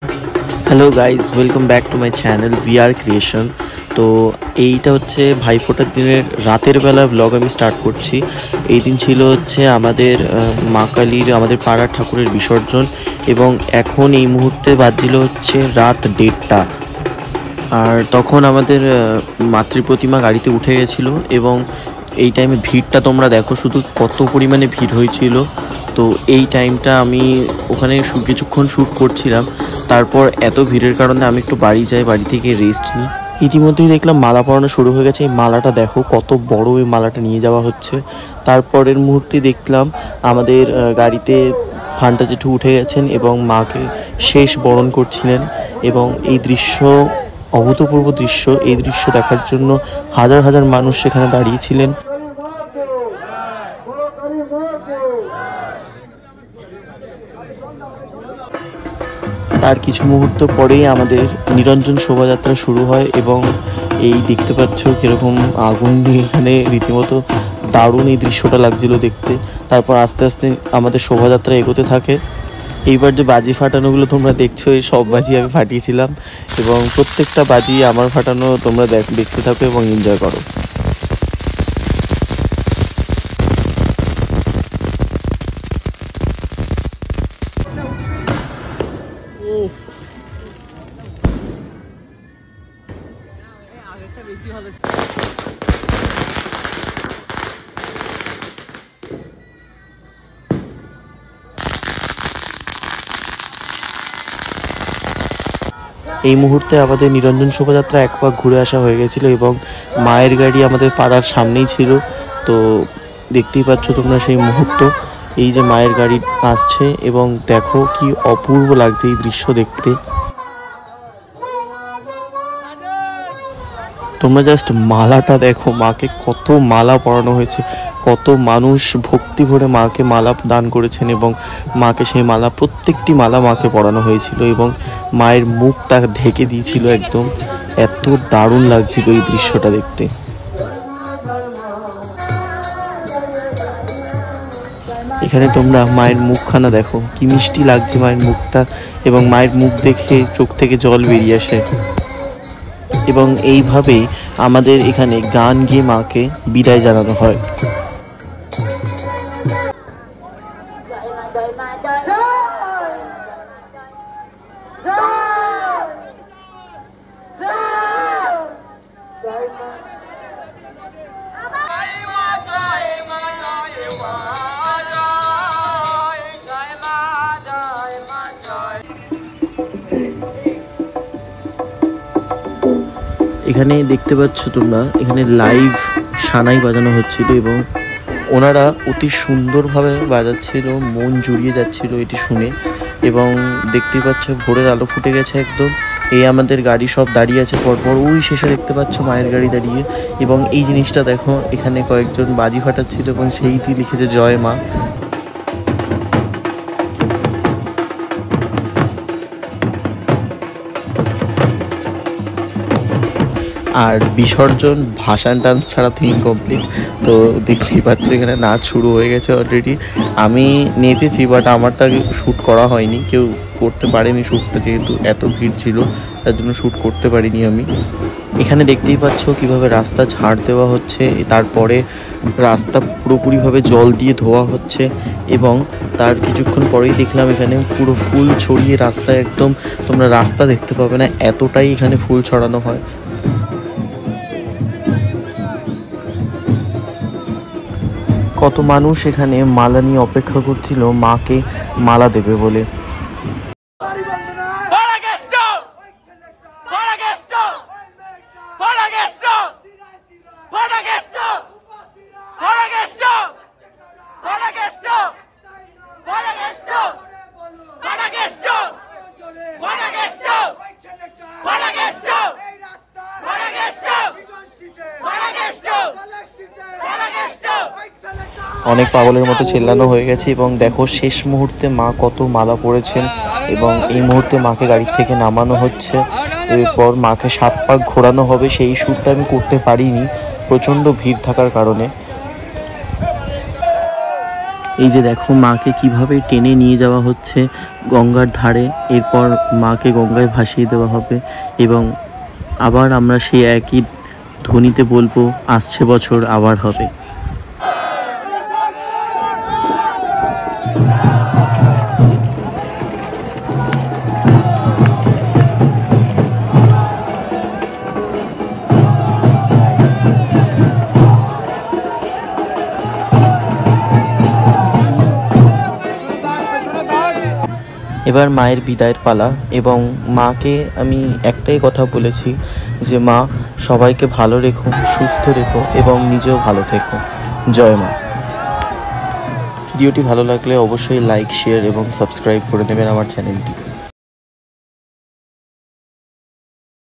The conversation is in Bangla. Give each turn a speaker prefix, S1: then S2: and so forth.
S1: Hello guys, welcome back to my channel VR creation. তো এইটা হচ্ছে ভাইফোঁটার দিনের রাতের বেলা ব্লগ আমি স্টার্ট করছি। এই দিন ছিল হচ্ছে আমাদের মা কালীর, আমাদের পাড়ার ঠাকুরের বিসর্জন, এবং এখন এই মুহূর্তে বাজছিল হচ্ছে রাত 1:30। আর তখন আমাদের মাতৃ প্রতিমা গাড়িতে উঠে গেছিলো, এবং এই টাইমে ভিড়টা তোমরা দেখো শুধু কত পরিমাণে ভিড় হয়েছিল। তো এই টাইমটা আমি ওখানে কিছুক্ষণ শ্যুট করছিলাম। তারপর এত ভিড়ের কারণে আমি একটু বাড়ি যাই, বাড়ি থেকে রেস্ট নিই। ইতিমধ্যেই দেখলাম মালা পরানো শুরু হয়ে গেছে। এই মালাটা দেখো কত বড়, এই মালাটা নিয়ে যাওয়া হচ্ছে। তারপরের মুহূর্তে দেখলাম আমাদের গাড়িতে ফান্টা জেঠু উঠে গেছেন এবং মাকে শেষ বরণ করছিলেন। এবং এই দৃশ্য অভূতপূর্ব দৃশ্য। এই দৃশ্য দেখার জন্য হাজার হাজার মানুষ সেখানে দাঁড়িয়েছিলেন। তার কিছু মুহূর্ত পরেই আমাদের নিরঞ্জন শোভাযাত্রা শুরু হয়, এবং এই দেখতে পাচ্ছ কীরকম আগুন দিয়ে এখানে রীতিমতো দারুণ এই দৃশ্যটা লাগছিল দেখতে। তারপর আস্তে আস্তে আমাদের শোভাযাত্রা এগোতে থাকে। এইবার যে বাজি ফাটানোগুলো তোমরা দেখছো, এই সব বাজি আমি ফাটিয়েছিলাম, এবং প্রত্যেকটা বাজি আমার ফাটানো। তোমরা দেখতে থাকো এবং এনজয় করো। এই মুহূর্তে আমাদের নিরঞ্জন শোভাযাত্রা এক পাক ঘুরে আসা হয়ে গেছিলো, এবং মায়ের গাড়ি আমাদের পাড়ার সামনেই ছিল। তো দেখতেই পাচ্ছ তোমরা সেই মুহূর্ত, এই যে মায়ের গাড়ি আসছে, এবং দেখো কি অপূর্ব লাগছে এই দৃশ্য দেখতে। তোমরা জাস্ট মালাটা দেখো, মাকে কত মালা পরানো হয়েছে, কত মানুষ ভক্তি ভরে মাকে মালা দান করেছেন, এবং মাকে সেই মালা, প্রত্যেকটি মালা মাকে পরানো হয়েছিল, এবং মায়ের মুখটা ঢেকে দিয়েছিল একদম। এত দারুণ লাগছিল এই দৃশ্যটা দেখতে। এখানে তোমরা মায়ের মুখখানা দেখো, কি মিষ্টি লাগছে মায়ের মুখটা, এবং মায়ের মুখ দেখে চোখ থেকে জল বেরিয়ে আসে। এবং এইভাবেই আমাদের এখানে গান গিয়ে মাকে বিদায় জানানো হয়। এখানে দেখতে পাচ্ছ তোমরা, এখানে লাইভ সানাই বাজানো হচ্ছিল, এবং ওনারা অতি সুন্দরভাবে বাজাচ্ছিল, মন জুড়িয়ে যাচ্ছিল এটি শুনে। এবং দেখতেই পাচ্ছ ভোরের আলো ফুটে গেছে একদম। এই আমাদের গাড়ি সব দাঁড়িয়ে আছে পরপর, ওই শেষে দেখতে পাচ্ছ মায়ের গাড়ি দাঁড়িয়ে। এবং এই জিনিসটা দেখো, এখানে কয়েকজন বাজি ফাটাচ্ছিল, এবং সেইটি লিখেছে জয় মা। আর বিসর্জন ভাসান ডান্স ছাড়া তো ইনকমপ্লিট। তো দেখতেই পাচ্ছ এখানে নাচ শুরু হয়ে গেছে অলরেডি। আমি নেচেছি, বাট আমারটা শ্যুট করা হয়নি, কেউ করতে পারেনি শ্যুটটা, যেহেতু এত ভিড় ছিল তার জন্য শ্যুট করতে পারিনি আমি। এখানে দেখতেই পাচ্ছ কিভাবে রাস্তা ঝাড় দেওয়া হচ্ছে, তারপরে রাস্তা পুরোপুরিভাবে জল দিয়ে ধোয়া হচ্ছে, এবং তার কিছুক্ষণ পরেই দেখলাম এখানে পুরো ফুল ছড়িয়ে রাস্তায় একদম, তোমরা রাস্তা দেখতে পাবে না, এতটাই এখানে ফুল ছড়ানো হয়। কত মানুষ এখানে মালা নিয়ে অপেক্ষা করছিল মাকে মালা দেবে বলে। অনেক পাগলের মতো চেল্লানো হয়ে গেছে, এবং দেখো শেষ মুহূর্তে মা কত মালা পরেছেন, এবং এই মুহূর্তে মাকে গাড়ি থেকে নামানো হচ্ছে। এরপর মাকে 7 পাক ঘোরানো হবে। সেই শ্যুটটা আমি করতে পারিনি প্রচণ্ড ভিড় থাকার কারণে। এই যে দেখো মাকে কিভাবে টেনে নিয়ে যাওয়া হচ্ছে গঙ্গার ধারে, এরপর মাকে গঙ্গায় ভাসিয়ে দেওয়া হবে এবং আবার আমরা সেই একই ধ্বনিতে বলবো আসছে বছর আবার হবে। এবার মায়ের বিদায়ের পালা এবং মাকে আমি একটাই কথা বলেছি যে মা সবাইকে ভালো রেখো, সুস্থ রেখো এবং নিজেও ভালো থেকো। জয় মা। ভিডিওটি ভালো লাগলে অবশ্যই লাইক, শেয়ার এবং সাবস্ক্রাইব করে দেবেন আমার চ্যানেলটি।